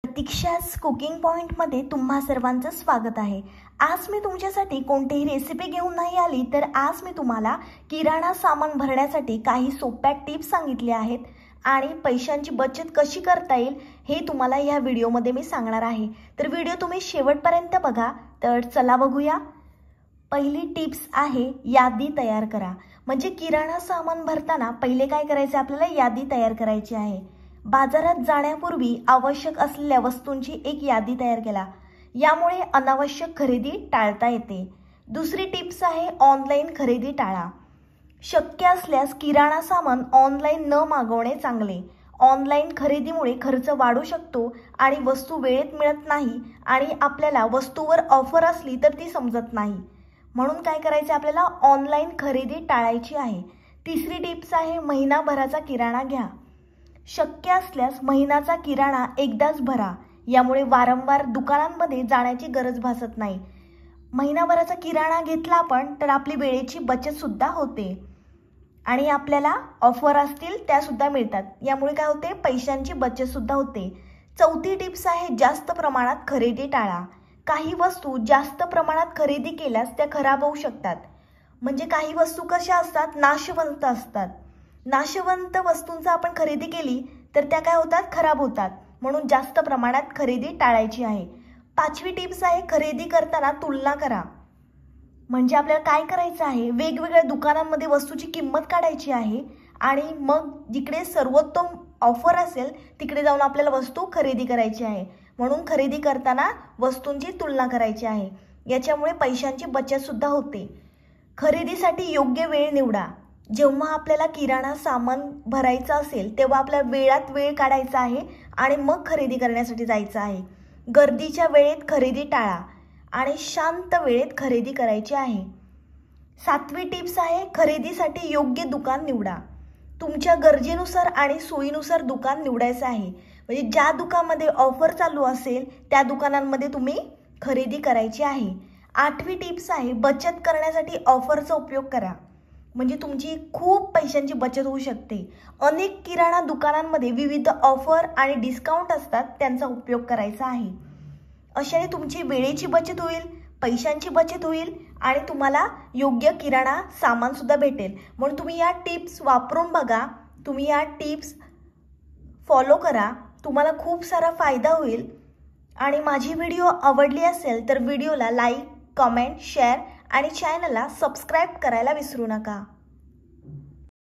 प्रतीक्षा's cooking पॉइंटमध्ये तुम्हा सर्वांचं स्वागत आहे। आज मी तुमच्यासाठी कोणतीही रेसिपी घेऊन नाही आली, तर आज मी तुम्हाला किराणा सामान भरण्यासाठी काही सोप्या टिप्स सांगितल्या आहेत आणि पैशांची बचत कशी करता येईल हे तुम्हाला या व्हिडिओमध्ये मी सांगणार आहे। तर व्हिडिओ तुम्ही शेवटपर्यंत बघा। तर चला बघूया। पहिली टिप्स आहे यादी तयार करा। म्हणजे किराणा सामान भरताना पहिले काय करायचे, आपल्याला यादी तयार करायची आहे। बाजारात जाण्यापूर्वी आवश्यक असलेल्या वस्तूंची एक यादी तयार करा। यामुळे अनावश्यक खरेदी टाळता येते। दुसरी टिप्स आहे ऑनलाईन खरेदी टाळा। शक्य असल्यास किराणा सामान ऑनलाईन न मागवणे चांगले। ऑनलाईन खरेदीमुळे खर्च वाढू शकतो आणि वस्तू वेळेत मिळत नाही आणि आपल्याला वस्तूवर ऑफर असली तर ती समजत नाही। म्हणून काय करायचे, आपल्याला ऑनलाईन खरेदी टाळायची आहे। तिसरी टिप्स आहे महिनाभराचा किराणा घ्या। शक्य असल्यास महिन्याचा किराणा एकदाच भरा। यामुळे वारंवार दुकानांमध्ये जाण्याची गरज भासत नाही। महिनाभराचा किराणा घेतला आपण तर आपली वेळेची बचत सुद्धा होते आणि आपल्याला ऑफर असतील त्या सुद्धा मिळतात। यामुळे काय होते, पैशांची बचत सुद्धा होते। चौथी टिप्स आहे जास्त प्रमाणात खरेदी टाळा। काही वस्तू जास्त प्रमाणात खरेदी केल्यास त्या खराब होऊ शकतात। म्हणजे काही वस्तू कशा असतात, नाशवंत असतात। नाशवंत वस्तूंचा आपण खरेदी केली तर त्या काय होतात, खराब होतात। म्हणून जास्त प्रमाणात खरेदी टाळायची आहे। पाचवी टिप्स आहे खरेदी करताना तुलना करा। म्हणजे आपल्याला काय करायचं आहे, वेगवेगळ्या दुकानांमध्ये वस्तूची किंमत काढायची आहे आणि मग जिकडे सर्वोत्तम ऑफर असेल तिकडे जाऊन आपल्याला वस्तू खरेदी करायची आहे। म्हणून खरेदी करताना वस्तूंची तुलना करायची आहे। याच्यामुळे पैशांची बचत सुद्धा होते। खरेदीसाठी योग्य वेळ निवडा। जेव्हा आपल्याला किराणा सामान भरायचं असेल तेव्हा आपल्या वेळात वेळ काढायचा आहे आणि मग खरेदी करण्यासाठी जायचं आहे। गर्दीच्या वेळेत खरेदी टाळा आणि शांत वेळेत खरेदी करायची आहे। सातवी टिप्स आहे खरेदीसाठी योग्य दुकान निवडा। तुमच्या गरजेनुसार आणि सोयीनुसार दुकान निवडायचं आहे। म्हणजे ज्या दुकानामध्ये ऑफर चालू असेल त्या दुकानांमध्ये तुम्ही खरेदी करायची आहे। आठवी टिप्स आहे बचत करण्यासाठी ऑफरचा उपयोग करा। म्हणजे तुमची खूप पैशांची बचत होऊ शकते। अनेक किराणा दुकानांमध्ये विविध ऑफर आणि डिस्काउंट असतात, त्यांचा उपयोग करायचा आहे। अशाने तुमची वेळेची बचत होईल, पैशांची बचत होईल आणि तुम्हाला योग्य किराणा सामान सुद्धा भेटेल। म्हणून तुम्ही या टिप्स वापरून बघा, तुम्ही या टिप्स फॉलो करा, तुम्हाला खूप सारा फायदा होईल। आणि माझी व्हिडिओ आवडली असेल तर व्हिडिओला लाईक, कमेंट, शेअर आणि चॅनलला सबस्क्राईब करायला विसरू नका।